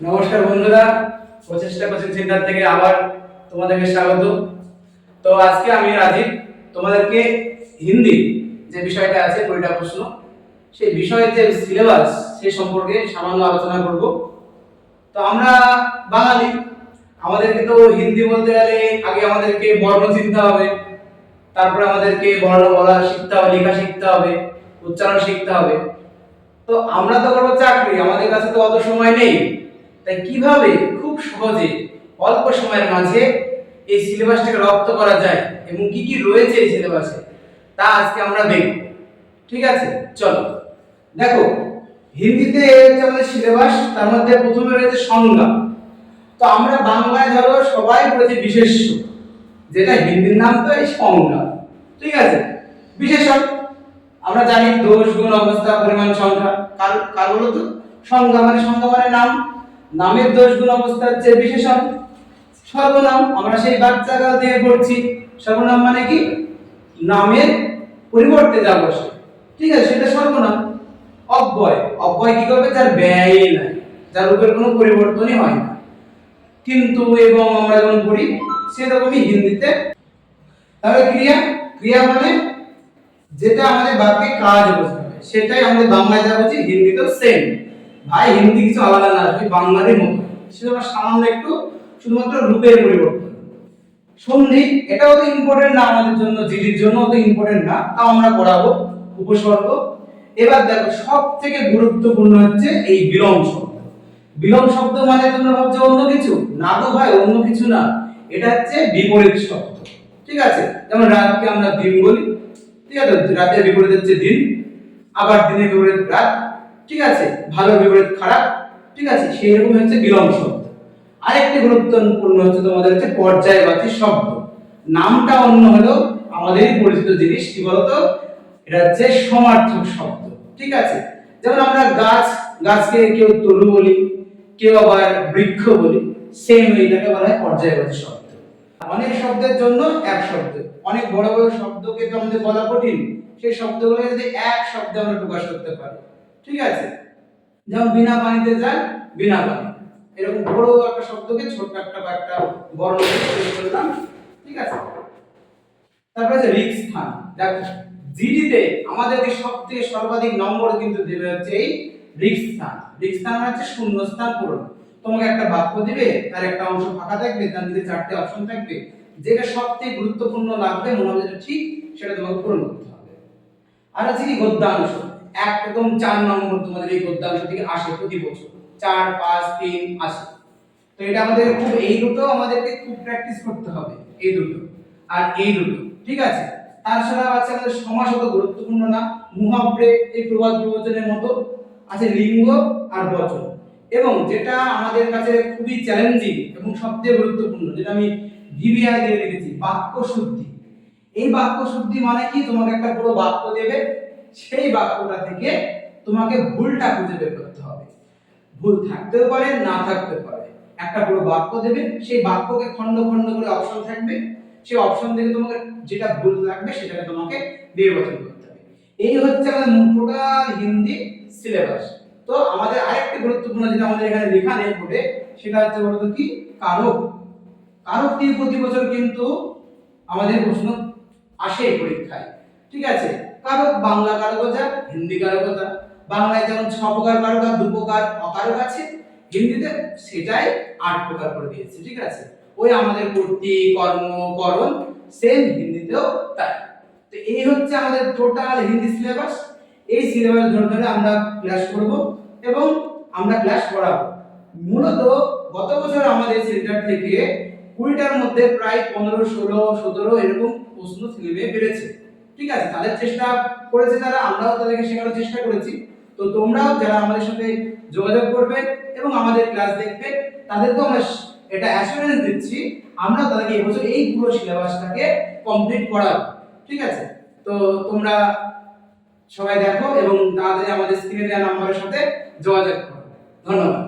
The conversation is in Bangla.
নমস্কার বন্ধুরা, প্রচেষ্টা কোচিং সেন্টার থেকে আবার তোমাদেরকে স্বাগত। তো আজকে আমি রাজীব তোমাদেরকে হিন্দি যে বিষয়টা আছে 20টা প্রশ্ন, সেই বিষয়ের যে সিলেবাস সেই সম্পর্কে সামান্য আলোচনা করব। তো আমরা বাঙালি, আমাদেরকে তো হিন্দি বলতে গেলে আগে আমাদেরকে বর্ণ চিনতে হবে, তারপরে আমাদেরকে বর্ণ বলা শিখতে হবে, লেখা শিখতে হবে, উচ্চারণ শিখতে হবে। তো আমরা তো করবো চাকরি, আমাদের কাছে তো অত সময় নেই। তাই কিভাবে খুব সহজে অল্প সময়ের মাঝে এই সিলেবাসটাকে রপ্ত করা যায় এবং কি কি রয়েছে এই সিলেবাসে তা আজকে আমরা দেখব। ঠিক আছে, চলো দেখো। হিন্দিতে হচ্ছে আমাদের সিলেবাস, তার মধ্যে প্রথমে রয়েছে সংজ্ঞা। তো আমরা বাংলায় ধরো সবাই পড়েছি বিশেষ্য, যেটা হিন্দির নাম তো এই সংজ্ঞা। ঠিক আছে, বিশেষণ আমরা জানি দোষ, গুণ, অবস্থা, পরিমাণ, সংখ্যা। কার বলো তো? সংজ্ঞা মানে নাম, নামের দোষ, গুণ, অবস্থা হচ্ছে বিশেষণ। সর্বনাম আমরা সেই বাচ্চাকাল থেকে পড়ছি, সর্বনাম মানে কি? নামের পরিবর্তে যা বসে, ঠিক আছে, সেটা সর্বনাম। অব্যয়, অব্যয় কি করবে? যার ব্যয়ই নাই, যার রূপের কোনো পরিবর্তনই হয় না। কিন্তু এবং আমরা যখন পড়ি সেরকমই হিন্দিতে। তাহলে ক্রিয়া, ক্রিয়া মানে যেটা আমাদের বাক্যে কাজ বোঝাবে, সেটাই আমাদের বাংলায় যা বলছি হিন্দিতেও সেম। ভাই হিন্দি কিছু আলাদা না, ওই বাংলারই মতো, সেটা সামান্য একটু শুধুমাত্র রূপের পরিবর্তন। সন্ধি, এটাও তো ইম্পর্টেন্ট না আমাদের জন্য, জিডির জন্য তো ইম্পর্টেন্ট না, তাও আমরা পড়াবো। উপসর্গ। এবার দেখো সব থেকে গুরুত্বপূর্ণ হচ্ছে এই বিলোম শব্দ। বিলোম শব্দ মানে তোমরা ভাবছো অন্য কিছু না, তো ভাই অন্য কিছু না, এটা হচ্ছে বিপরীত শব্দ। ঠিক আছে, যেমন রাতকে আমরা দিন বলি, ঠিক আছে, রাতের বিপরীত হচ্ছে দিন, আবার দিনের বিপরীত রাত। ঠিক আছে, ভালো বিপরীত খারাপ। ঠিক আছে, সেই রকম হচ্ছে বিলোম শব্দ। আরেকটি গুরুত্বপূর্ণ হচ্ছে তোমাদের হচ্ছে পর্যায়বাচী শব্দ। নামটা অন্য হলো আমাদেরই পরিচিত জিনিস, কি বলতো? এটা হচ্ছে সমার্থক শব্দ। ঠিক আছে, যেমন আমরা গাছ, গাছকে কেউ তরু বলি, কেউ আবার বৃক্ষ বলি, সেম এইটাকে বলা হয় পর্যায়বাচী শব্দ। অনেক শব্দের জন্য এক শব্দ, অনেক বড় বড় শব্দকে তো আমাদের বলা কঠিন, সেই শব্দগুলো যদি এক শব্দে আমরা প্রকাশ করতে পারি। ঠিক আছে, যেমন বিনা পানিতে যায় বিনা পানি, এরকম বড় একটা শব্দকে ছোট একটা বর্ণ দিয়ে তৈরি করলাম। ঠিক আছে, তারপরে আছে রিক্ত স্থান। দেখো জিডিতে আমাদেরকে সবথেকে সর্বাধিক নম্বর কিন্তু দেবে হচ্ছে এই রিক্ত স্থান। রিক্ত স্থান হচ্ছে শূন্য স্থান পূরণ। তোমাকে একটা বাক্য দিবে, তার একটা অংশ ফাঁকা থাকবে, তার নিচে 4টে অপশন থাকবে, যেটা সবথেকে গুরুত্বপূর্ণ লাগবে, মনে হবে যেটা ঠিক, সেটা তোমাকে পূরণ করতে হবে। আর আছে কি গদ্যাংশ, একদম 4 নম্বর তোমাদের এই গদ্যাংশ থেকে আসে প্রতি বছর, 4 5 3 আসে। তো এটা আমাদের খুব, এই দুটো আমাদেরকে খুব প্র্যাকটিস করতে হবে, এই দুটো আর এই দুটো। ঠিক আছে, তাছাড়া আছে আমাদের সমাসগত গুরুত্বপূর্ণ না, মুহাব্বে, এই প্রবাদ প্রবচনের মতো আছে লিঙ্গ আর বচন। এবং যেটা আমাদের কাছে খুবই চ্যালেঞ্জিং এবং সবচেয়ে গুরুত্বপূর্ণ, যেটা আমি ভিভিআই দিয়ে লিখেছি, বাক্য শুদ্ধি। এই বাক্য শুদ্ধি মানে কি? তোমাকে একটা পুরো বাক্য দেবে, সেই বাক্যটা থেকে তোমাকে ভুলটা খুঁজে বের করতে হবে। ভুল থাকতেও পারে, না থাকতেও পারে। একটা পুরো বাক্য দেবে, সেই বাক্যকে খন্ড খন্ড করে অপশন থাকবে, সেই অপশন থেকে তোমাকে যেটা ভুল লাগবে সেটাকে তোমাকে নির্বাচন করতে হবে। এই হচ্ছে আমাদের টোটাল হিন্দি সিলেবাস। তো আমাদের আরেকটি গুরুত্বপূর্ণ যেটা আমাদের এখানে লেখা নেই বোর্ডে, সেটা হচ্ছে বলতো কি? কারক। কারক দিয়ে প্রতি বছর কিন্তু আমাদের প্রশ্ন আসে পরীক্ষায়। ঠিক আছে, কারক বাংলা কারক যা, হিন্দি কারক তা। বাংলায় যেমন 6 প্রকার কারক আর 2 প্রকার অকারক আছে, হিন্দিতে সেটাই 8 প্রকার করে দিয়েছে। ঠিক আছে, ওই আমাদের কর্তৃ, কর্ম, করণ সেম হিন্দিতেও তাই। তো এই হচ্ছে আমাদের টোটাল হিন্দি সিলেবাস। এই সিলেবাস ধরে ধরে আমরা ক্লাস করব এবং আমরা ক্লাস করাবো। মূলত গত বছর আমাদের সেন্টার থেকে 20টার মধ্যে প্রায় 15 16 17 এরকম প্রশ্ন ছেলে পেরেছে। ঠিক আছে, তাদের চেষ্টা করেছে তারা, আমরাও তাদেরকে শেখানোর চেষ্টা করেছি। তো তোমরাও যারা আমাদের সাথে যোগাযোগ করবে এবং আমাদের ক্লাস দেখবে, তাদেরকেও আমরা এটা অ্যাসুরেন্স দিচ্ছি, আমরা তাদেরকে এবছর এই পুরো সিলেবাসটাকে কমপ্লিট করাবো। ঠিক আছে, তো তোমরা সবাই দেখো এবং তাড়াতাড়ি আমাদের স্ক্রিনে দেওয়া নাম্বারের সাথে যোগাযোগ করো। ধন্যবাদ।